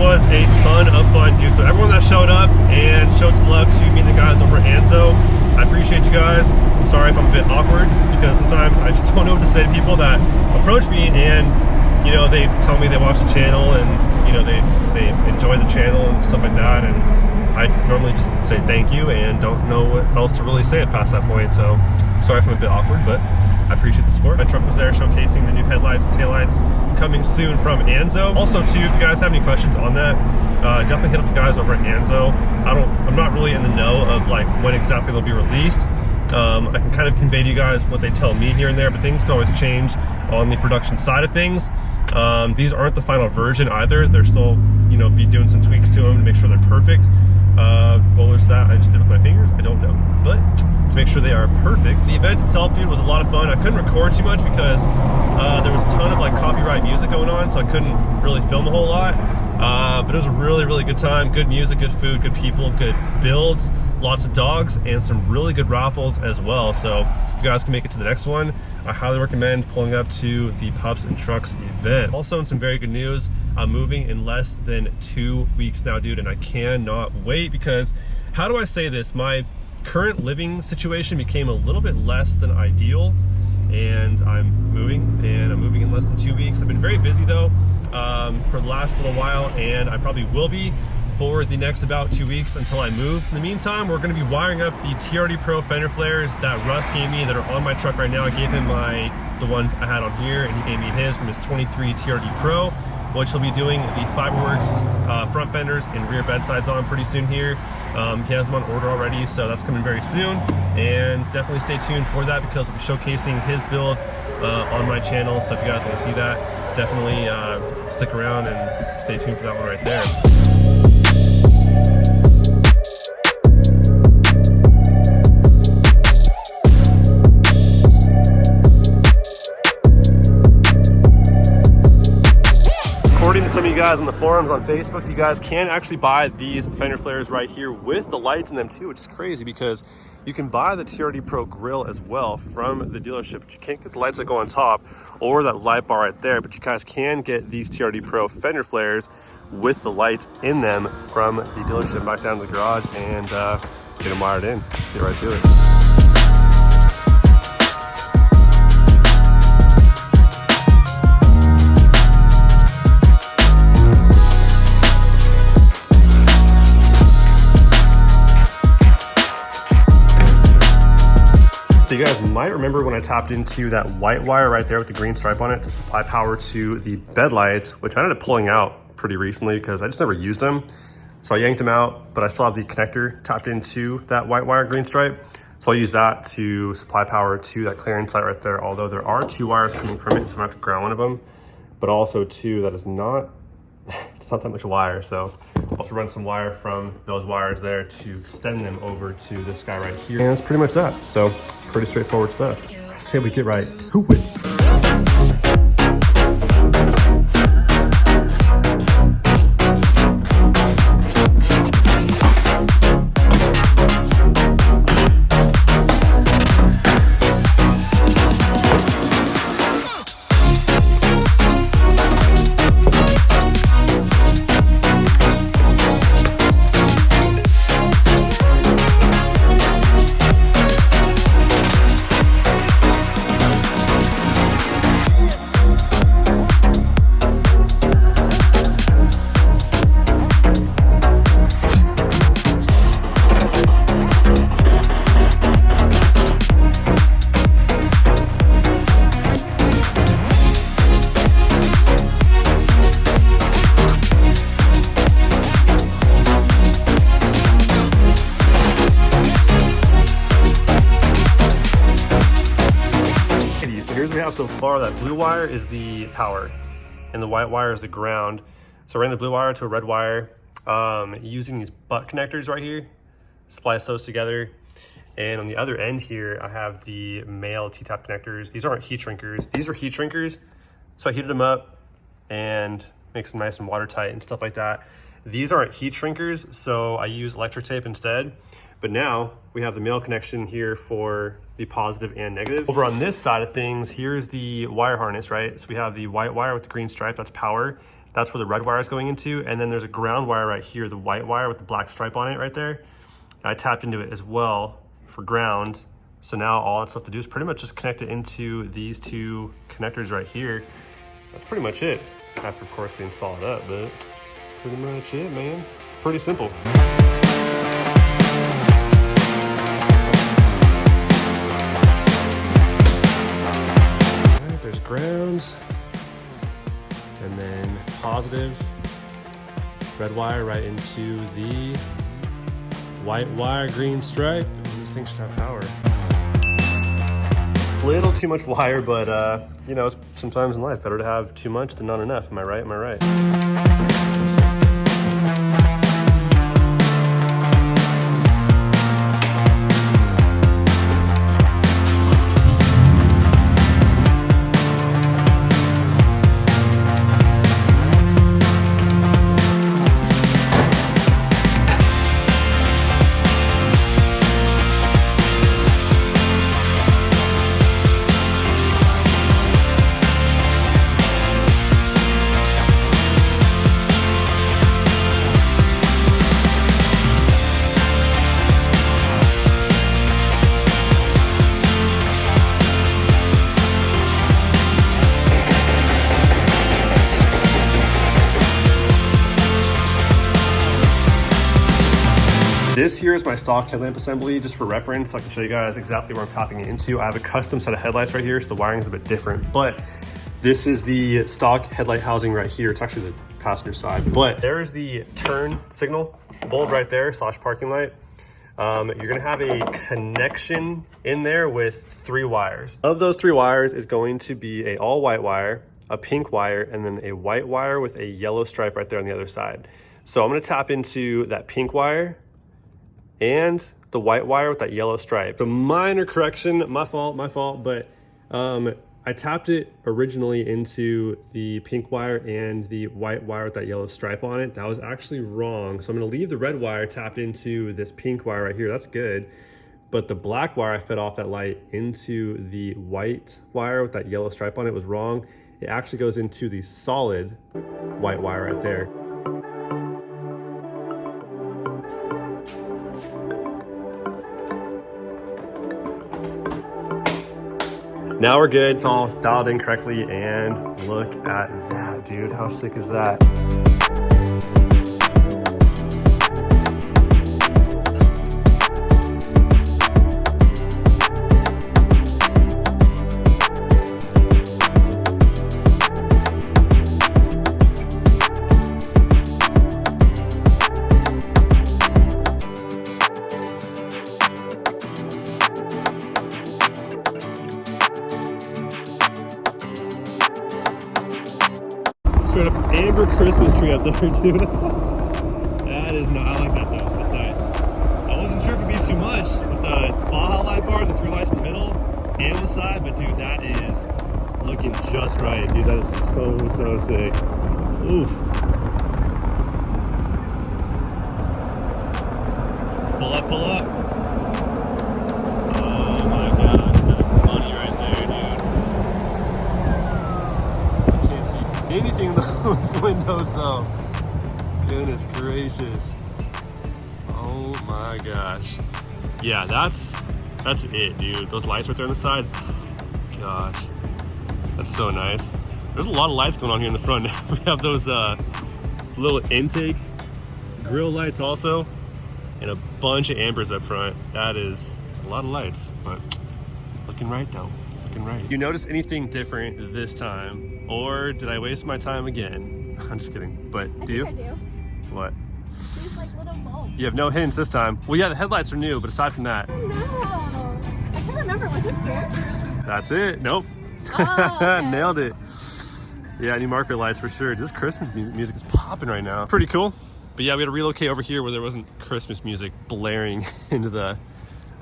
was a ton of fun, dude. So everyone that showed up and showed some love to me and the guys over at Anzo, I appreciate you guys. I'm sorry if I'm a bit awkward because sometimes I just don't know what to say to people that approach me and, you know, they tell me they watch the channel and, you know, they enjoy the channel and stuff like that. And I normally just say thank you and don't know what else to really say it past that point. So sorry if I'm a bit awkward, but I appreciate the support. My truck was there showcasing the new headlights and taillights coming soon from Anzo. Also too, if you guys have any questions on that, definitely hit up the guys over at Anzo. I'm not really in the know of like when exactly they'll be released. I can kind of convey to you guys what they tell me here and there, but things can always change on the production side of things. These aren't the final version either. They're still, you know, be doing some tweaks to them to make sure they're perfect. What was that? I just did with my fingers? I don't know. But to make sure they are perfect. The event itself, dude, was a lot of fun. I couldn't record too much because there was a ton of like copyright music going on, so I couldn't really film a whole lot. But it was a really, really good time. Good music, good food, good people, good builds, lots of dogs, and some really good raffles as well. So if you guys can make it to the next one, I highly recommend pulling up to the Pups and Trucks event. Also, in some very good news, I'm moving in less than 2 weeks now, dude, and I cannot wait because, how do I say this? My current living situation became a little bit less than ideal, and I'm moving in less than 2 weeks. I've been very busy though for the last little while, and I probably will be for the next about 2 weeks until I move. In the meantime, we're going to be wiring up the TRD Pro fender flares that Russ gave me that are on my truck right now. I gave him the ones I had on here, and he gave me his from his 23 TRD Pro, which he'll be doing the Fiberworks front fenders and rear bed sides on pretty soon here. He has them on order already, so that's coming very soon, and definitely stay tuned for that because we'll be showcasing his build on my channel. So if you guys want to see that, definitely stick around and stay tuned for that one right there. According to some of you guys on the forums on Facebook, you guys can actually buy these fender flares right here with the lights in them too, which is crazy because you can buy the TRD Pro grill as well from the dealership, but you can't get the lights that go on top or that light bar right there, but you guys can get these TRD Pro fender flares with the lights in them from the dealership back down to the garage and get them wired in. Let's get right to it. You guys might remember when I tapped into that white wire right there with the green stripe on it to supply power to the bed lights, which I ended up pulling out pretty recently because I just never used them. So I yanked them out, but I still have the connector tapped into that white wire green stripe. So I'll use that to supply power to that clearance light right there. Although there are 2 wires coming from it, so I'm gonna have to ground one of them, but also 2 that is not, it's not that much wire. So I'll have to run some wire from those wires there to extend them over to this guy right here. And that's pretty much that. So pretty straightforward stuff. I say we get right to it. Here's what we have so far. That blue wire is the power and the white wire is the ground. So I ran the blue wire to a red wire using these butt connectors right here, splice those together. And on the other end here, I have the male T-tap connectors. These aren't heat shrinkers. These are heat shrinkers. So I heated them up and makes them nice and watertight and stuff like that. These aren't heat shrinkers, so I use electric tape instead. But now we have the male connection here for the positive and negative. Over on this side of things, here's the wire harness, right? So we have the white wire with the green stripe, that's power. That's where the red wire is going into. And then there's a ground wire right here, the white wire with the black stripe on it right there. I tapped into it as well for ground. So now all that's left to do is pretty much just connect it into these two connectors right here. That's pretty much it. After, of course, we install it up, but pretty much it, man. Pretty simple. There's ground, and then positive red wire right into the white wire, green stripe, and this thing should have power. Little too much wire, but you know, sometimes in life better to have too much than not enough. Am I right? Am I right? This here is my stock headlamp assembly, just for reference. I can show you guys exactly where I'm tapping it into. I have a custom set of headlights right here, so the wiring is a bit different, but this is the stock headlight housing right here. It's actually the passenger side, but there's the turn signal bulb right there, / parking light. You're gonna have a connection in there with 3 wires. Of those 3 wires is going to be a all white wire, a pink wire, and then a white wire with a yellow stripe right there on the other side. So I'm gonna tap into that pink wire and the white wire with that yellow stripe. The minor correction, my fault, but I tapped it originally into the pink wire and the white wire with that yellow stripe on it. That was actually wrong. So I'm gonna leave the red wire tapped into this pink wire right here. That's good. But the black wire I fed off that light into the white wire with that yellow stripe on it was wrong. It actually goes into the solid white wire right there. Now we're good, it's all dialed in correctly, and look at that, dude. How sick is that? Straight up amber Christmas tree up there, dude. That is no, I like that though. That's nice. I wasn't sure if it'd be too much with the Baja light bar, the 3 lights in the middle and the side, but dude, that is looking just right, dude. That is so sick. Oof. Pull up, pull up. Oh my gosh, that's money right there, dude. Can't see anything in those windows though. Goodness gracious. Oh my gosh. Yeah, that's it, dude. Those lights right there on the side. Gosh, that's so nice. There's a lot of lights going on here in the front. We have those little intake grill lights also, and a bunch of ambers up front. That is a lot of lights, but looking right though. Looking right. You notice anything different this time, or did I waste my time again? I'm just kidding. But do you? I do. What? These like little bulbs. You have no hints this time. Well, yeah, the headlights are new, but aside from that. Oh no. I can't remember. Was this here? That's it. Nope. Oh, okay. Nailed it. Yeah, new marker lights for sure. This Christmas music is popping right now. Pretty cool. But yeah, we had to relocate over here where there wasn't Christmas music blaring into the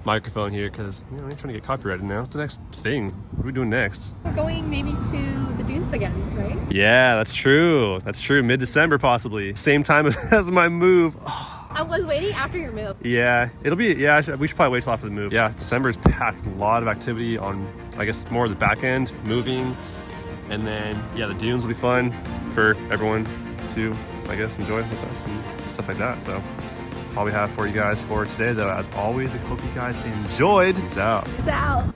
microphone here because, you know, I'm trying to get copyrighted now. What's the next thing? What are we doing next? We're going maybe to the dunes again, right? Yeah, that's true. That's true. Mid-December possibly. Same time as my move. I was waiting after your move. Yeah, it'll be, yeah, we should probably wait till after the move. Yeah, December is packed. A lot of activity on, I guess, more of the back end, moving, And then, yeah, the dunes will be fun for everyone to, I guess, enjoy with us and stuff like that. So that's all we have for you guys for today, though. As always, we hope you guys enjoyed. Peace out. Peace out.